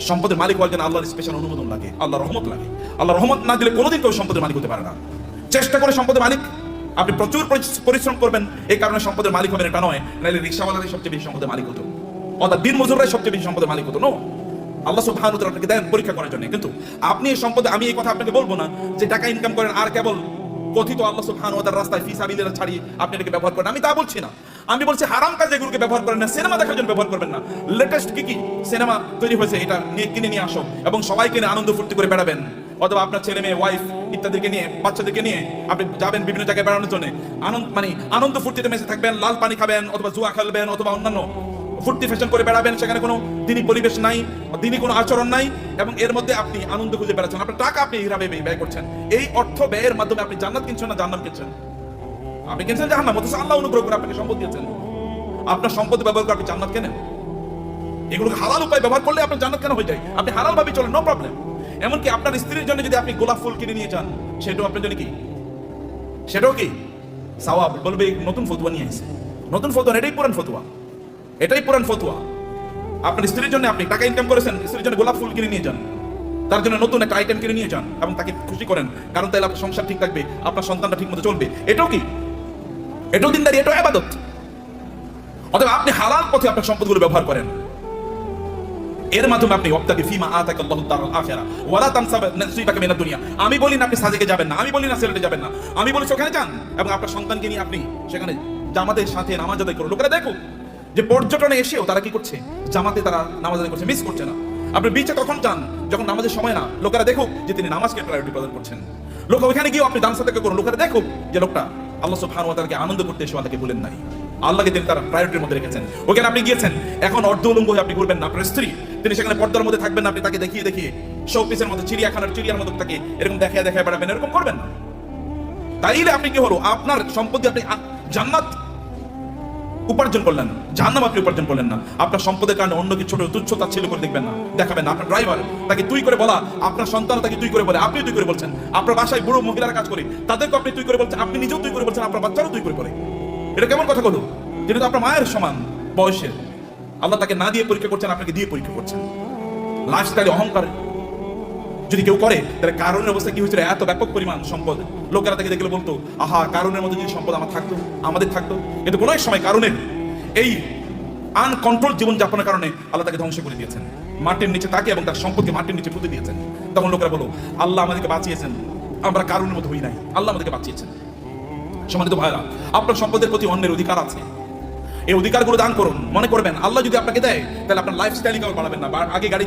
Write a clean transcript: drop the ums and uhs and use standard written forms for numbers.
সম্পদের মালিক হওয়ার জন্য আল্লাহর স্পেশাল অনুমোদন লাগে, আল্লাহর রহমত লাগে। আল্লাহর রহমত না দিলে কোনোদিন কেউ সম্পদের মালিক হতে পারে না। চেষ্টা করে সম্পদের মালিক, আপনি প্রচুর পরিশ্রম করবেন, এই কারণে সম্পদের মালিক হবেন এটা নয়। নাহলে রিক্সাওয়ালারাই সবচেয়ে বেশি সম্পদের মালিক হতো, অর্থাৎ দিন মজুররাই সবচেয়ে বেশি সম্পদের মালিক হতো। নো, আল্লাহ সুবহানাহু ওয়া তাআলা আপনাকে দেন পরীক্ষা করার জন্য। কিন্তু আপনি এই সম্পদে, আমি এই কথা আপনাকে বলবো না যে টাকা ইনকাম করেন আর কেবল কথিত আল্লাহ সুবহানাহু ওয়া তাআলার রাস্তায় ফি সাবিলিল্লাহ ছাড়িয়ে আপনি এটাকে ব্যবহার করেন, আমি তা বলছি না। আমি বলছি হারাম কাজে এগুলোকে ব্যবহার করেন না, সিনেমা দেখার জন্য ব্যবহার করবেন না। লেটেস্ট কি সিনেমা তৈরি হয়েছে, এটা নিয়ে কিনে নিয়ে আসো এবং সবাইকে নিয়ে আনন্দ ফুর্তি করে বেড়াবেন। অথবা আপনার ছেলে মেয়ে, ওয়াইফ ইত্যাদিকে নিয়ে, বাচ্চাদেরকে নিয়ে আপনি যাবেন বিভিন্ন জায়গায় বেড়ানোর জন্য, আনন্দ ফুর্তিতে মেসে থাকবেন, লাল পানি খাবেন অথবা জুয়া খেলবেন অথবা অন্যান্য ফুর্তি ফ্যাশন করে বেড়াবেন। সেখানে কোনো দিনী পরিবেশ নাই, দিনী কোনো আচরণ নাই, এবং এর মধ্যে আপনি আনন্দ খুঁজে বেড়াচ্ছেন। আপনার টাকা আপনি হিসাবে ব্যয় করছেন। এই অর্থ ব্যয়ের মাধ্যমে আপনি জান্নাত কিনছেন না জাহান্নাম কিনছেন? আপনি কিনছেন জাহান্নাম, অথচ আল্লাহ অনুগ্রহ করে আপনাকে সম্পদ দিয়েছেন। আপনার সম্পদ ব্যবহার করে আপনি জান্নাত কেনেন। এগুলোকে হালাল উপায় ব্যবহার করলে আপনার জান্নাত কেন হয়ে যায়? আপনি হালাল ভাবে চলেন, নো প্রবলেম। এমনকি আপনার স্ত্রীর জন্য যদি আপনি গোলাপ ফুল কিনে নিয়ে যান, সেটাও আপনার জন্য কি, সেটাও কি সওয়াব। বলবে নতুন ফতোয়া নিয়ে আসে, নতুন ফতোয়া, এটাই পুরান ফতোয়া, এটাই পুরান ফতোয়া। আপনার স্ত্রীর জন্য আপনি টাকা ইনকাম করেছেন, স্ত্রীর জন্য গোলাপ ফুল কিনে নিয়ে যান, তার জন্য নতুন একটা আইটেম কিনে নিয়ে যান এবং তাকে খুশি করেন, কারণ তাহলে আপনার সংসার ঠিক থাকবে, আপনার সন্তানটা ঠিক মতো চলবে। এটাও কি, এটাও দিনদারি, এটাও ইবাদত। অতএব আপনি হালাল পথে আপনার সম্পদগুলো ব্যবহার করেন। এর মাধ্যমে আপনি ওয়াক্তাবি ফিমা আতাকাল্লাহু দারুল আখিরা ওয়ালা তানসা নাসিবাকা মিনাদ দুনিয়া। আমি বলি না আপনি সাজেকে যাবেন না, আমি বলি না সিলেটে যাবেন না, আমি বলি সেখানে যান এবং আপনার সন্তানকে নিয়ে আপনি সেখানে জামাতের সাথে নামাজ আদায় করুন। লোকেরা দেখুন যে পর্যটনে এসেও তারা কি করছে, জামাতে তারা নামাজ আদায় করছে, মিস করছে না। আপনি বিচে তখন যান যখন নামাজের সময় না, লোকেরা দেখুক যে তিনি নামাজকে প্রায়োরিটি প্রদান করছেন। লোক ওইখানে গিয়েও আপনি দান সাদাকা করুন, লোকেরা দেখুক যে লোকটা আল্লাহ সুবহানাহু ওয়া তাআলাকে আনন্দ করতে এসে আল্লাহকে ভুলেন নাই, আল্লাহকে তিনি তার প্রায়োরিটির মধ্যে রেখেছেন। ওখানে আপনি গিয়েছেন, এখন অর্ধ উলঙ্গ হয়ে আপনি ঘুরবেন না। আপনার স্ত্রী, তিনি সেখানে পর্দার মধ্যে থাকবেন না, আপনি তাকে দেখিয়ে দেখিয়ে শোপিসের মধ্যে, চিড়িয়ার মতো তাকে এরকম দেখায় দেখায় বেড়াবেন, এরকম করবেন না। তাইলে আপনি কি হলো, আপনার সম্পত্তি আপনি জান্নাত উপার্জন করলেন, জাহান্নাম আপনি উপার্জন করলেন না। আপনার সম্পদের কারণে অন্যকে ছোট তুচ্ছ তাচ্ছিল্য করে দেখবেন না, দেখাবেন না। আপনার ড্রাইভার তাকে তুই করে বলা, আপনার সন্তান তাকে তুই করে বলে, আপনি তুই করে বলছেন। আপনার বাসায় বুড়ো মহিলারা কাজ করে, তাদেরকে আপনি তুই করে বলছেন, আপনি নিজেও তুই করে বলছেন, আপনার বাচ্চারও তুই করে বলে। এটা কেমন কথা বলো? তিনি তো আপনার মায়ের সমান বয়সের, আল্লাহ তাকে না দিয়ে পরীক্ষা করছেন, আপনাকে দিয়ে পরীক্ষা করছেন। লাইফস্টাইলে অহংকার যদি কেউ করে, তাহলে কারণের অবস্থা কি হয়েছিল? এত ব্যাপক পরিমাণ সম্পদ, লোকেরা তাকে দেখলে বলতো, আহা, কারণের মধ্যে যদি সম্পদ আমার থাকতো, আমাদের থাকতো। কিন্তু কোনো এক সময় কারণের এই আনকন্ট্রোল জীবনযাপনের কারণে আল্লাহ তাকে ধ্বংস করে দিয়েছেন, মাটির নিচে তাকে এবং তার সম্পদকে মাটির নিচে পুঁতে দিয়েছেন। তখন লোকেরা বলো, আল্লাহ আমাদেরকে বাঁচিয়েছেন, আমরা কারণের মধ্যে হই নাই, আল্লাহ আমাদেরকে বাঁচিয়েছেন। সম্মানিত ভাইরা, আপনার সম্পদের প্রতি অন্যের অধিকার আছে, এই অধিকারগুলো দান করুন। মনে করবেন আল্লাহ যদি আপনাকে দেয়, তাহলে আপনার লাইফস্টাইল বাড়াবেন না। আগে গাড়ি